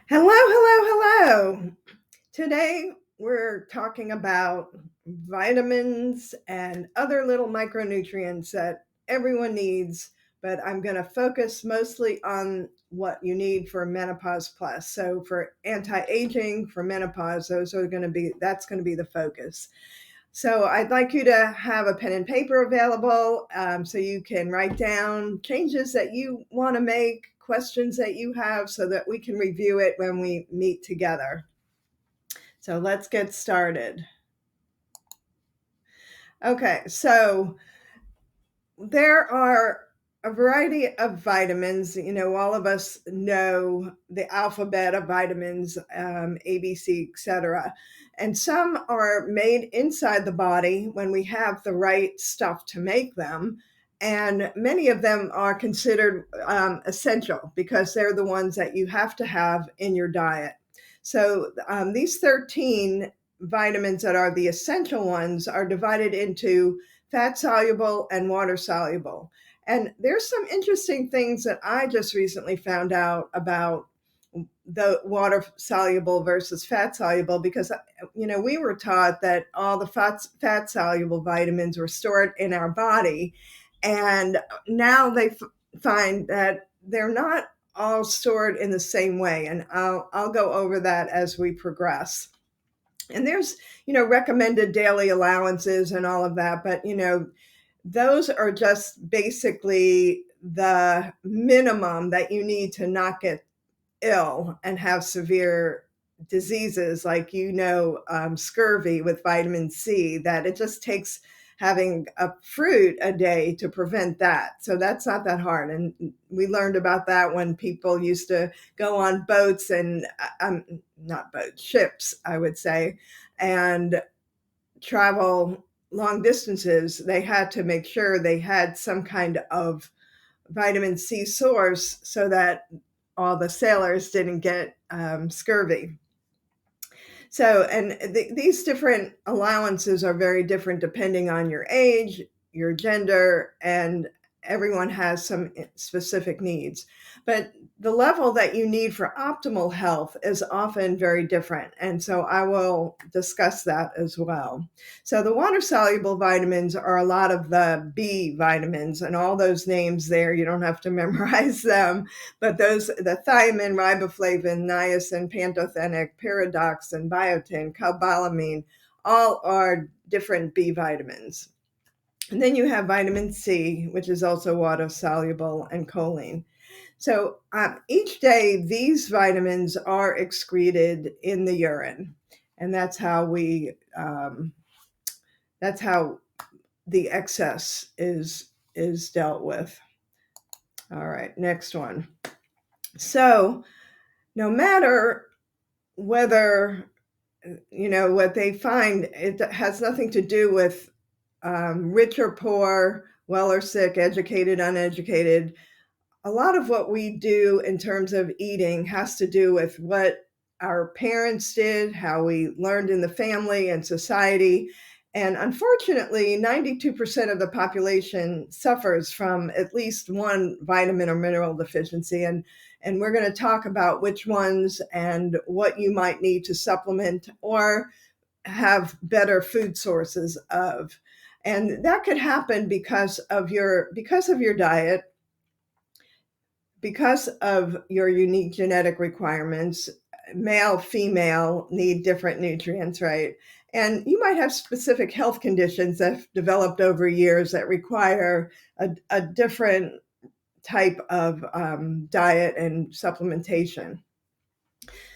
Hello, hello, hello. Today we're talking about vitamins and other little micronutrients that everyone needs, but I'm going to focus mostly on what you need for menopause plus. So for anti-aging, for menopause, that's going to be the focus. So I'd like you to have a pen and paper available so you can write down changes that you want to make, questions that you have, so that we can review it when we meet together. So let's get started. Okay, so there are a variety of vitamins. All of us know the alphabet of vitamins, A, B, C, etc. And some are made inside the body when we have the right stuff to make them. And many of them are considered essential because they're the ones that you have to have in your diet. So these 13 vitamins that are the essential ones are divided into fat soluble and water soluble. And there's some interesting things that I just recently found out about the water soluble versus fat soluble because we were taught that all the fat soluble vitamins were stored in our body, and now they find that they're not all stored in the same way, and I'll go over that as we progress. And there's recommended daily allowances and all of that, but those are just basically the minimum that you need to not get ill and have severe diseases like scurvy with vitamin C, that it just takes having a fruit a day to prevent that. So that's not that hard. And we learned about that when people used to go on boats and not boats, ships, I would say, and travel long distances. They had to make sure they had some kind of vitamin C source so that all the sailors didn't get scurvy. So, and these different allowances are very different depending on your age, your gender, and everyone has some specific needs. But the level that you need for optimal health is often very different. And so I will discuss that as well. So the water soluble vitamins are a lot of the B vitamins, and all those names there, you don't have to memorize them. But the thiamine, riboflavin, niacin, pantothenic, pyridoxine, biotin, cobalamin, all are different B vitamins. And then you have vitamin C, which is also water soluble, and choline. So each day, these vitamins are excreted in the urine, and that's how the excess is dealt with. All right, next one. So no matter whether what they find, it has nothing to do with rich or poor, well or sick, educated, uneducated. A lot of what we do in terms of eating has to do with what our parents did, how we learned in the family and society. And unfortunately, 92% of the population suffers from at least one vitamin or mineral deficiency. And we're going to talk about which ones and what you might need to supplement or have better food sources of. And that could happen because of your diet, because of your unique genetic requirements. Male, female need different nutrients, right? And you might have specific health conditions that have developed over years that require a different type of diet and supplementation.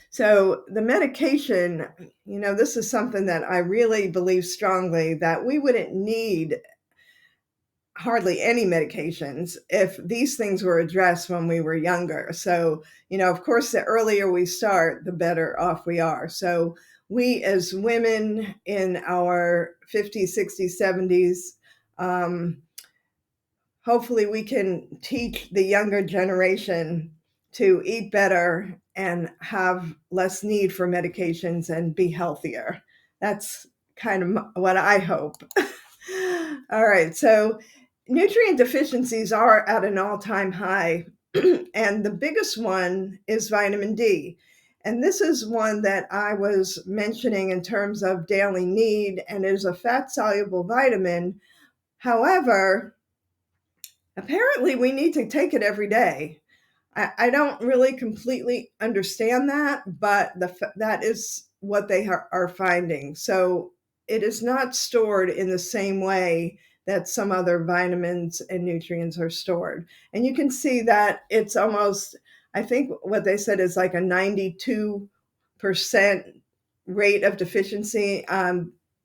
So the medication, this is something that I really believe strongly that we wouldn't need hardly any medications if these things were addressed when we were younger. So, of course, the earlier we start, the better off we are. So we as women in our 50s, 60s, 70s, hopefully we can teach the younger generation to eat better and have less need for medications and be healthier. That's kind of what I hope. All right, so nutrient deficiencies are at an all-time high, and the biggest one is vitamin D. And this is one that I was mentioning in terms of daily need, and is a fat-soluble vitamin. However, apparently we need to take it every day. I don't really completely understand that, but that is what they are finding. So it is not stored in the same way that some other vitamins and nutrients are stored. And you can see that it's almost, I think what they said is like a 92% rate of deficiency.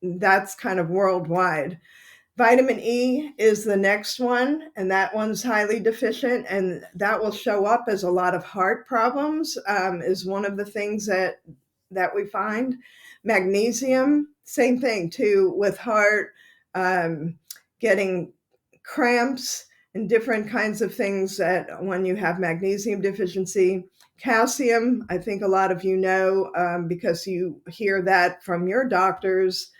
That's kind of worldwide. Vitamin E is the next one, and that one's highly deficient, and that will show up as a lot of heart problems, is one of the things that we find. Magnesium, same thing too, with heart, getting cramps and different kinds of things that when you have magnesium deficiency. Calcium, I think a lot of you know, because you hear that from your doctors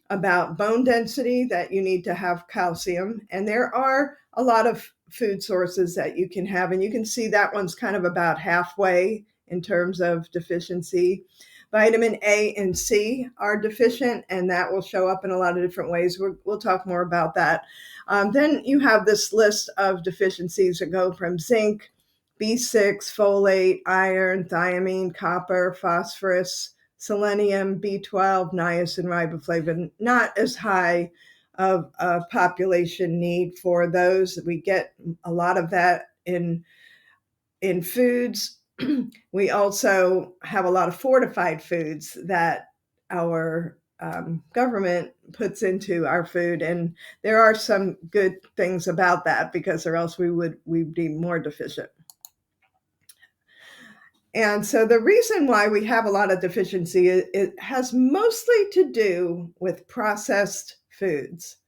about bone density, that you need to have calcium. And there are a lot of food sources that you can have, and you can see that one's kind of about halfway in terms of deficiency. Vitamin A and C are deficient, and that will show up in a lot of different ways. We'll talk more about that. Then you have this list of deficiencies that go from zinc, B6, folate, iron, thiamine, copper, phosphorus, selenium, B12, niacin, riboflavin. Not as high of a population need for those. We get a lot of that in foods. We also have a lot of fortified foods that our government puts into our food, and there are some good things about that, because or else we'd be more deficient. And so the reason why we have a lot of deficiency, it has mostly to do with processed foods.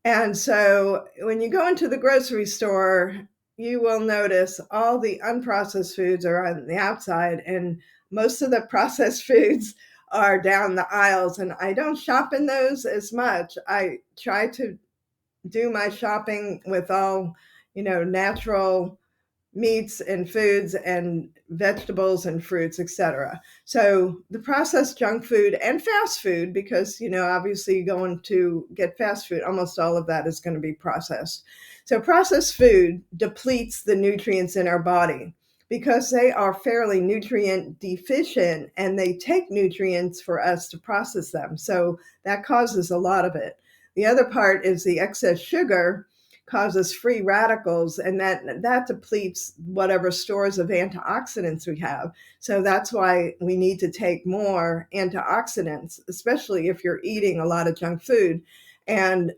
And so when you go into the grocery store, you will notice all the unprocessed foods are on the outside, and most of the processed foods are down the aisles. And I don't shop in those as much. I try to do my shopping with all, natural meats and foods and vegetables and fruits, etc. So the processed junk food and fast food, because obviously going to get fast food, almost all of that is going to be processed. So processed food depletes the nutrients in our body because they are fairly nutrient deficient, and they take nutrients for us to process them. So that causes a lot of it. The other part is the excess sugar causes free radicals, and that depletes whatever stores of antioxidants we have. So that's why we need to take more antioxidants, especially if you're eating a lot of junk food. And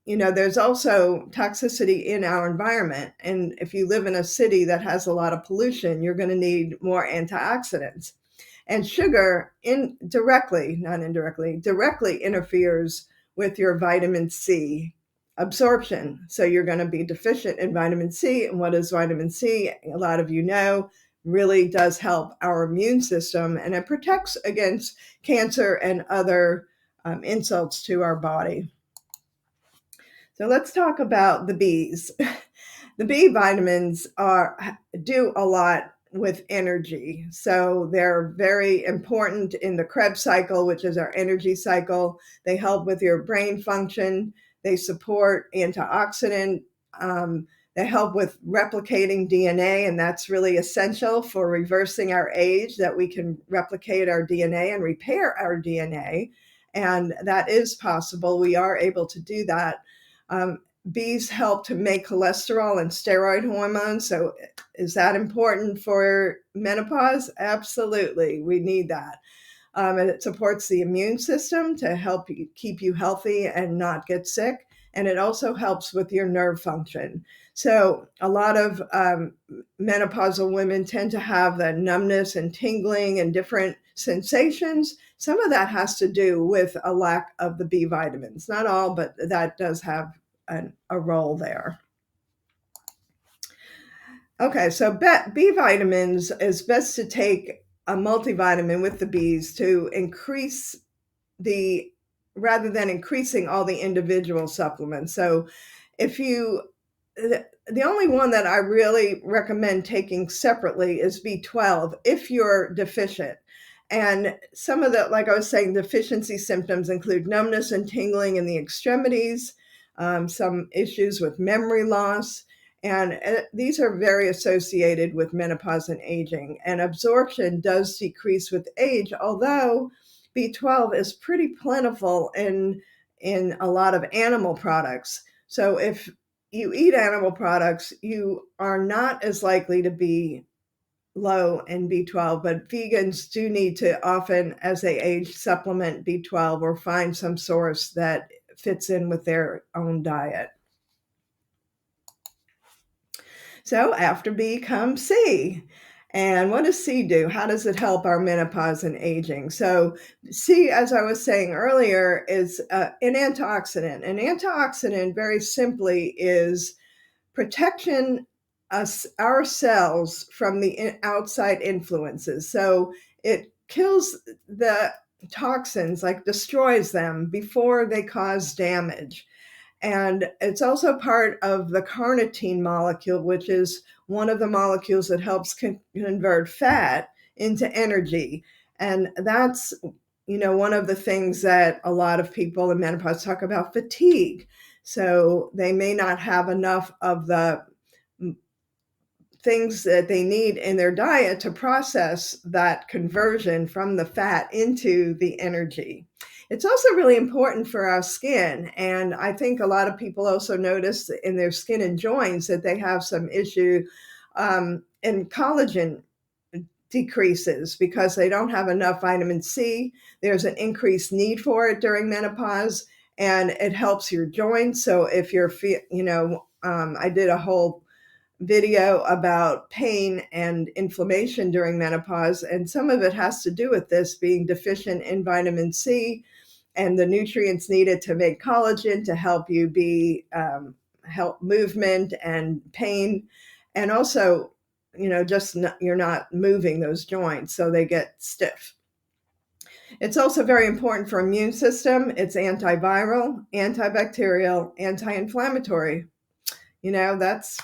there's also toxicity in our environment, and if you live in a city that has a lot of pollution, you're going to need more antioxidants. And sugar directly interferes with your vitamin C absorption. So you're going to be deficient in vitamin C. And what is vitamin C? A lot of you know, really does help our immune system, and it protects against cancer and other insults to our body. So let's talk about the Bs. The B vitamins do a lot with energy. So they're very important in the Krebs cycle, which is our energy cycle. They help with your brain function. They support antioxidant. They help with replicating DNA, and that's really essential for reversing our age, that we can replicate our DNA and repair our DNA. And that is possible. We are able to do that. Bees help to make cholesterol and steroid hormones. So is that important for menopause? Absolutely. We need that. And it supports the immune system to help you keep you healthy and not get sick. And it also helps with your nerve function. So a lot of menopausal women tend to have the numbness and tingling and different sensations. Some of that has to do with a lack of the B vitamins. Not all, but that does have a role there. Okay, so B vitamins is best to take a multivitamin with the Bs to increase rather than increasing all the individual supplements. So if you, the only one that I really recommend taking separately is B12 if you're deficient. And some of the, like I was saying, deficiency symptoms include numbness and tingling in the extremities, some issues with memory loss, and these are very associated with menopause and aging. And absorption does decrease with age, although B12 is pretty plentiful in a lot of animal products. So if you eat animal products, you are not as likely to be low in B12, but vegans do need to often, as they age, supplement B12 or find some source that fits in with their own diet. So after B comes C. And what does C do? How does it help our menopause and aging? So C, as I was saying earlier, is an antioxidant. An antioxidant, very simply, is protection our cells from the outside influences. So it kills the toxins, like destroys them before they cause damage. And it's also part of the carnitine molecule, which is one of the molecules that helps convert fat into energy. And that's, one of the things that a lot of people in menopause talk about: fatigue. So they may not have enough of the things that they need in their diet to process that conversion from the fat into the energy. It's also really important for our skin. And I think a lot of people also notice in their skin and joints that they have some issue in collagen decreases because they don't have enough vitamin C. There's an increased need for it during menopause, and it helps your joints. So if you're, I did a whole video about pain and inflammation during menopause, and some of it has to do with this being deficient in vitamin C and the nutrients needed to make collagen to help you be help movement and pain, and also just you're not moving those joints, so they get stiff. It's also very important for immune system. It's antiviral, antibacterial, anti-inflammatory. That's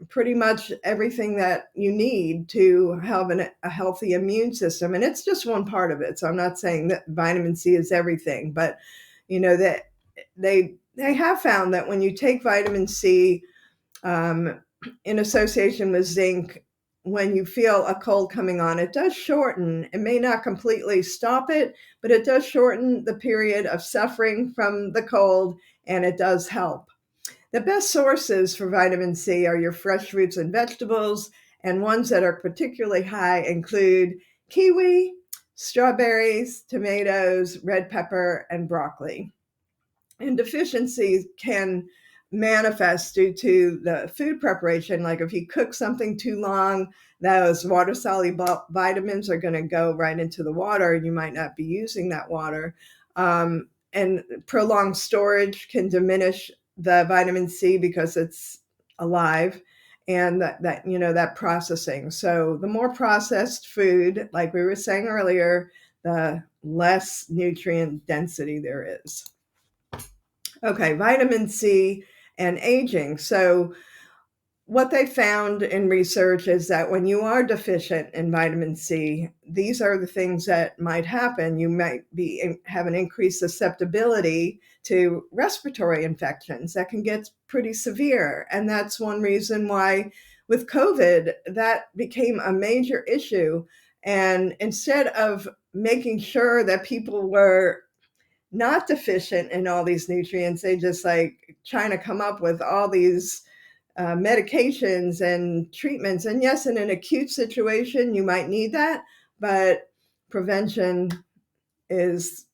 pretty much everything that you need to have a healthy immune system. And it's just one part of it. So I'm not saying that vitamin C is everything, but that they have found that when you take vitamin C in association with zinc, when you feel a cold coming on, it does shorten. It may not completely stop it, but it does shorten the period of suffering from the cold, and it does help. The best sources for vitamin C are your fresh fruits and vegetables, and ones that are particularly high include kiwi, strawberries, tomatoes, red pepper, and broccoli. And deficiencies can manifest due to the food preparation. Like if you cook something too long, those water soluble vitamins are going to go right into the water, and you might not be using that water. And prolonged storage can diminish the vitamin C because it's alive, and that processing. So the more processed food, like we were saying earlier, the less nutrient density there is. Okay, vitamin C and aging. So what they found in research is that when you are deficient in vitamin C, these are the things that might happen. You might have an increased susceptibility to respiratory infections that can get pretty severe. And that's one reason why with COVID, that became a major issue. And instead of making sure that people were not deficient in all these nutrients, they just like trying to come up with all these medications and treatments. And yes, in an acute situation, you might need that, but prevention is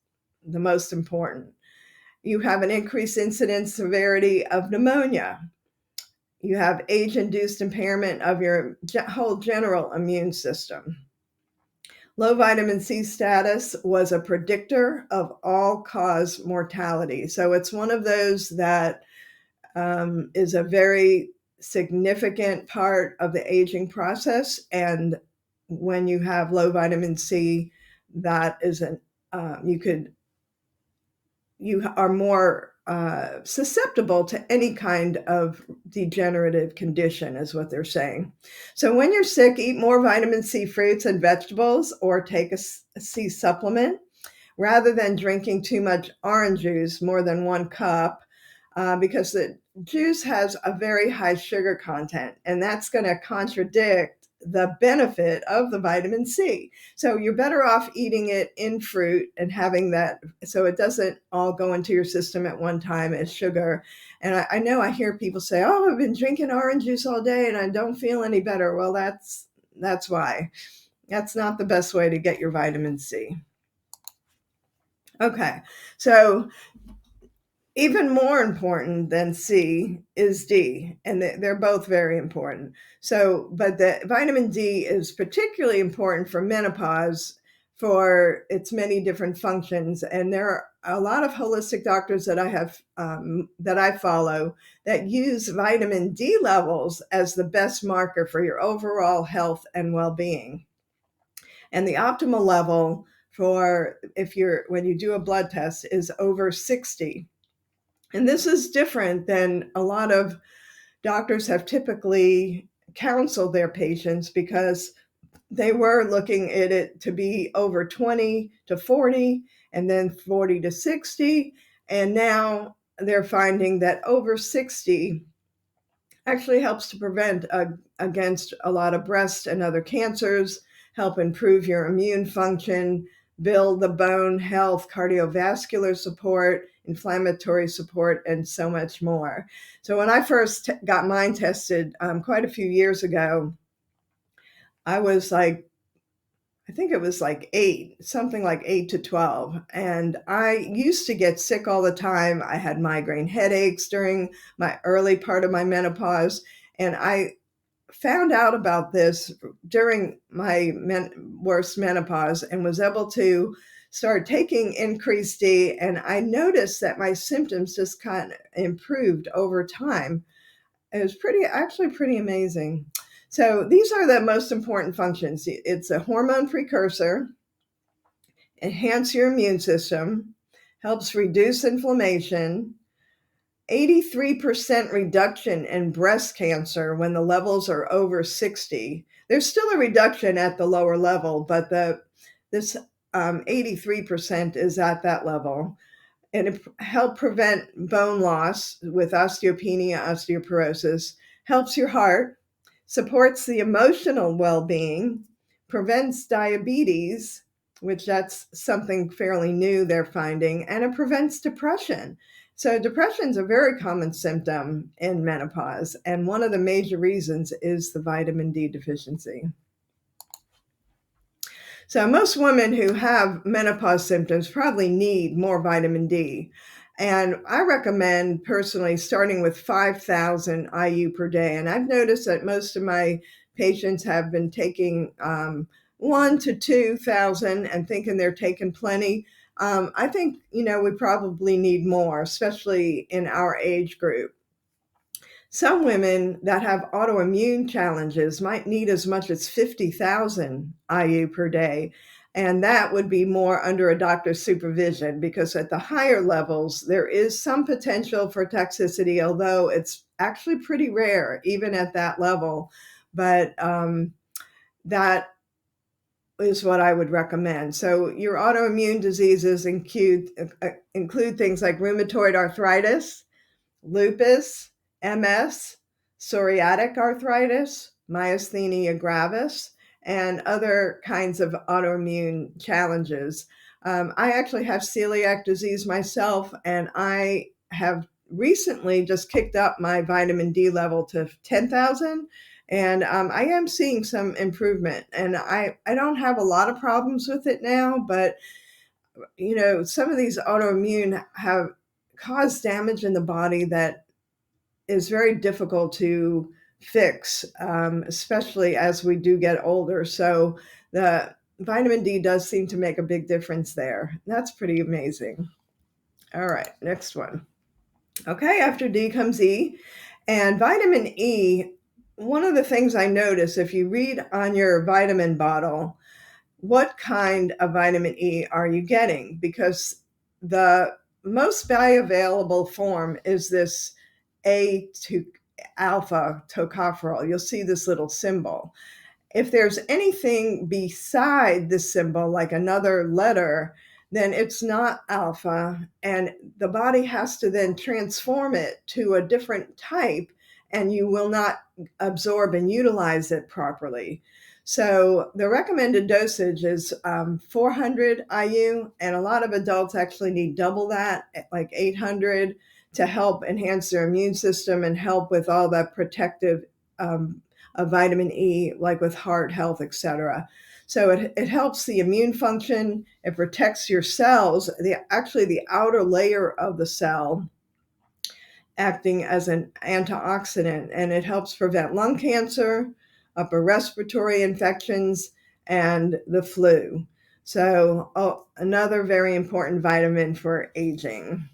the most important. You have an increased incidence severity of pneumonia. You have age-induced impairment of your whole general immune system. Low vitamin C status was a predictor of all-cause mortality. So it's one of those that is a very significant part of the aging process. And when you have low vitamin C, that is you are more susceptible to any kind of degenerative condition, is what they're saying. So when you're sick, eat more vitamin C fruits and vegetables, or take a C supplement rather than drinking too much orange juice, more than 1 cup, because the juice has a very high sugar content, and that's going to contradict the benefit of the vitamin C. So you're better off eating it in fruit and having that so it doesn't all go into your system at one time as sugar. And I know I hear people say, "Oh, I've been drinking orange juice all day and I don't feel any better." Well, that's why. That's not the best way to get your vitamin C. Okay, so even more important than C is D, and they're both very important. So, but the vitamin D is particularly important for menopause for its many different functions. And there are a lot of holistic doctors that I follow that use vitamin D levels as the best marker for your overall health and well-being. And the optimal level for when you do a blood test is over 60. And this is different than a lot of doctors have typically counseled their patients, because they were looking at it to be over 20 to 40 and then 40 to 60. And now they're finding that over 60 actually helps to prevent against a lot of breast and other cancers, help improve your immune function, build the bone health, cardiovascular support, inflammatory support, and so much more. So when I first got mine tested quite a few years ago, I was like, I think it was like 8, something like 8 to 12. And I used to get sick all the time. I had migraine headaches during my early part of my menopause. And I found out about this during my worst menopause and was able to start taking increased D. And I noticed that my symptoms just kind of improved over time. It was actually pretty amazing. So these are the most important functions. It's a hormone precursor, enhance your immune system, helps reduce inflammation, 83% reduction in breast cancer when the levels are over 60. There's still a reduction at the lower level, but this 83% is at that level. And it helps prevent bone loss with osteopenia, osteoporosis, helps your heart, supports the emotional well-being, prevents diabetes, which that's something fairly new they're finding, and it prevents depression. So depression is a very common symptom in menopause, and one of the major reasons is the vitamin D deficiency. So most women who have menopause symptoms probably need more vitamin D. And I recommend personally starting with 5,000 IU per day. And I've noticed that most of my patients have been taking 1 to 2,000 and thinking they're taking plenty. I think, we probably need more, especially in our age group. Some women that have autoimmune challenges might need as much as 50,000 IU per day. And that would be more under a doctor's supervision, because at the higher levels, there is some potential for toxicity, although it's actually pretty rare, even at that level. But that is what I would recommend. So your autoimmune diseases include things like rheumatoid arthritis, lupus, MS, psoriatic arthritis, myasthenia gravis, and other kinds of autoimmune challenges. I actually have celiac disease myself, and I have recently just kicked up my vitamin D level to 10,000. And I am seeing some improvement, and I don't have a lot of problems with it now, but some of these autoimmune have caused damage in the body that is very difficult to fix, especially as we do get older. So the vitamin D does seem to make a big difference there. That's pretty amazing. All right, next one. Okay, after D comes E. And vitamin E, one of the things I notice, if you read on your vitamin bottle, what kind of vitamin E are you getting? Because the most bioavailable form is this A to alpha tocopherol. You'll see this little symbol. If there's anything beside this symbol, like another letter, then it's not alpha, and the body has to then transform it to a different type, and you will not absorb and utilize it properly. So the recommended dosage is 400 IU, and a lot of adults actually need double that, like 800, to help enhance their immune system and help with all the protective of vitamin E, like with heart health, etc. So it helps the immune function. It protects your cells, actually the outer layer of the cell, acting as an antioxidant, and it helps prevent lung cancer, upper respiratory infections, and the flu. So another very important vitamin for aging.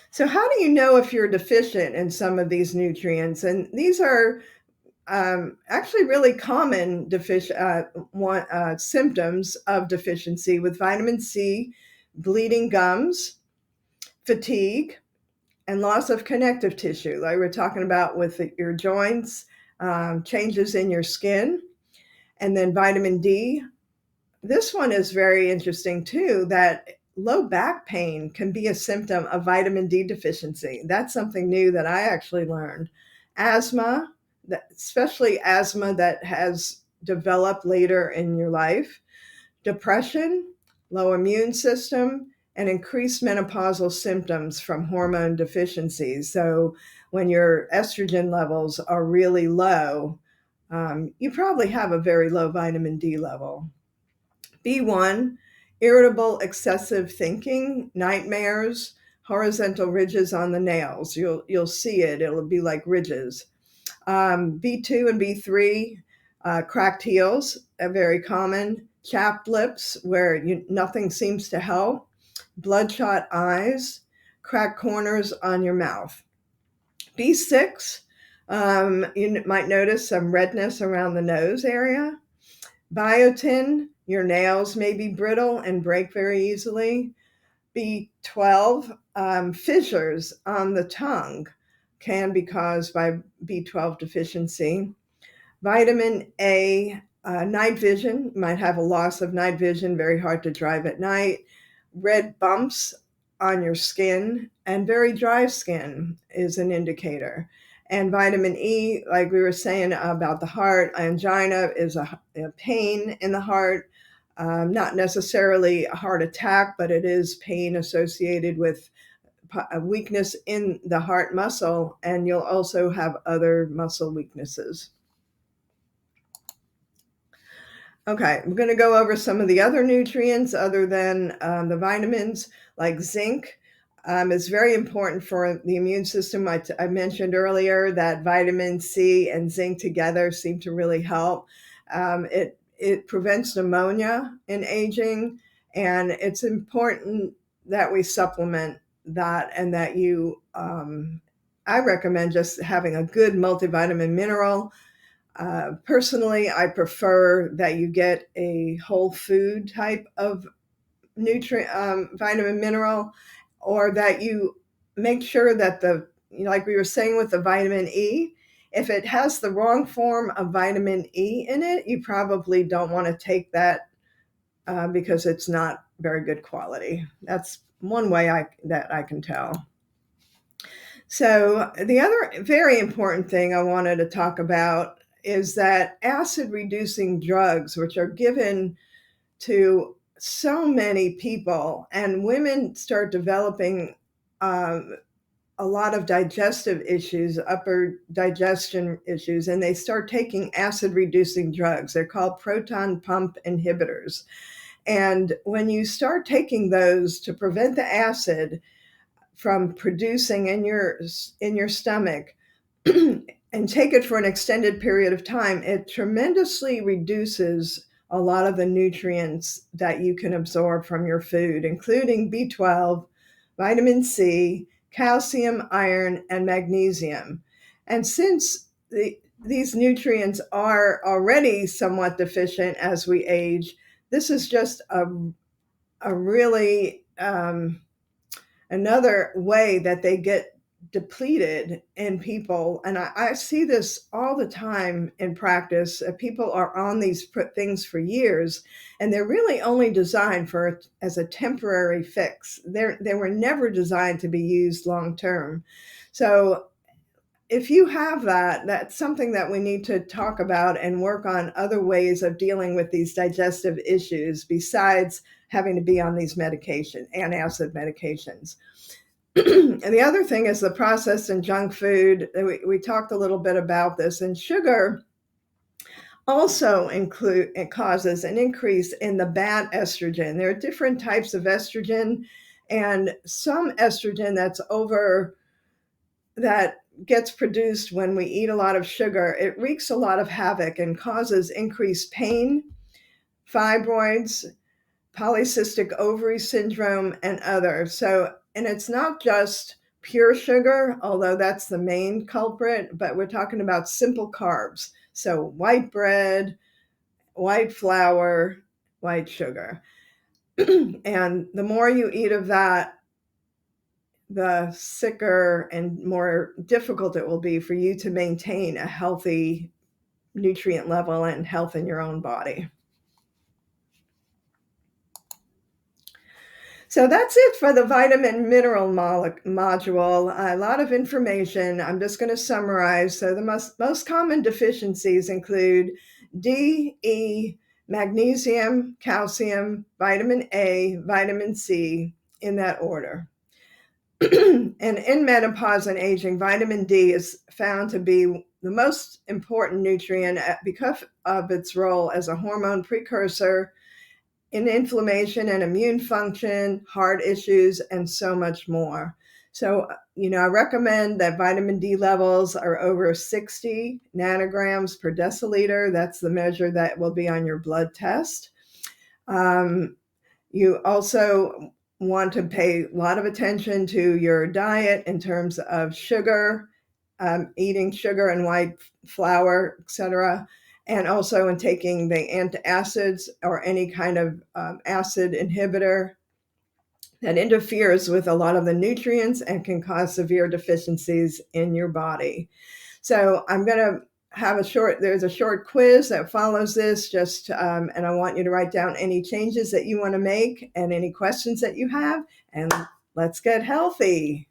So how do you know if you're deficient in some of these nutrients? And these are actually really common symptoms of deficiency with vitamin C: bleeding gums, fatigue, and loss of connective tissue, like we're talking about with your joints, changes in your skin. And then vitamin D. This one is very interesting too, that low back pain can be a symptom of vitamin D deficiency. That's something new that I actually learned. Asthma, especially asthma that has developed later in your life. Depression, low immune system, and increased menopausal symptoms from hormone deficiencies. So when your estrogen levels are really low, you probably have a very low vitamin D level. B1, irritable, excessive thinking, nightmares, horizontal ridges on the nails. You'll see it. It'll be like ridges. B2 and B3, cracked heels are very common. Chapped lips, where nothing seems to help. Bloodshot eyes, cracked corners on your mouth. B6, you might notice some redness around the nose area. Biotin, your nails may be brittle and break very easily. B12, fissures on the tongue can be caused by B12 deficiency. Vitamin A, night vision, you might have a loss of night vision, very hard to drive at night. Red bumps on your skin and very dry skin is an indicator. And vitamin E, like we were saying about the heart, angina is a pain in the heart, not necessarily a heart attack, but it is pain associated with a weakness in the heart muscle, and you'll also have other muscle weaknesses. Okay, I'm going to go over some of the other nutrients other than the vitamins, like zinc. Is very important for the immune system. I mentioned earlier that vitamin C and zinc together seem to really help. It prevents pneumonia in aging, and it's important that we supplement that, and that I recommend just having a good multivitamin mineral. Personally, I prefer that you get a whole food type of vitamin mineral, or that you make sure that like we were saying with the vitamin E, if it has the wrong form of vitamin E in it, you probably don't want to take that because it's not very good quality. That's one way that I can tell. So the other very important thing I wanted to talk about is that acid reducing drugs, which are given to so many people, and women start developing a lot of digestive issues, upper digestion issues, and they start taking acid reducing drugs. They're called proton pump inhibitors. And when you start taking those to prevent the acid from producing in your stomach and take it for an extended period of time, it tremendously reduces a lot of the nutrients that you can absorb from your food, including B12, vitamin C, calcium, iron, and magnesium. And since these nutrients are already somewhat deficient as we age, this is just a really another way that they get depleted in people, and I see this all the time in practice. People are on these things for years, and they're really only designed for as a temporary fix. They were never designed to be used long term. So if you have that, that's something that we need to talk about and work on other ways of dealing with these digestive issues besides having to be on these antacid medications. And the other thing is the processed and junk food. We talked a little bit about this, and sugar also it causes an increase in the bad estrogen. There are different types of estrogen, and some estrogen that gets produced when we eat a lot of sugar, it wreaks a lot of havoc and causes increased pain, fibroids, polycystic ovary syndrome, and others. And it's not just pure sugar, although that's the main culprit, but we're talking about simple carbs. So white bread, white flour, white sugar. And the more you eat of that, the sicker and more difficult it will be for you to maintain a healthy nutrient level and health in your own body. So that's it for the vitamin mineral module. A lot of information. I'm just going to summarize. So the most common deficiencies include D, E, magnesium, calcium, vitamin A, vitamin C, in that order. And in menopause and aging, vitamin D is found to be the most important nutrient because of its role as a hormone precursor in inflammation and immune function, heart issues, and so much more. So, I recommend that vitamin D levels are over 60 nanograms per deciliter. That's the measure that will be on your blood test. You also want to pay a lot of attention to your diet in terms of sugar, eating sugar and white flour, etc., and also in taking the antacids or any kind of acid inhibitor that interferes with a lot of the nutrients and can cause severe deficiencies in your body. So I'm going to there's a short quiz that follows this, and I want you to write down any changes that you want to make and any questions that you have, and let's get healthy.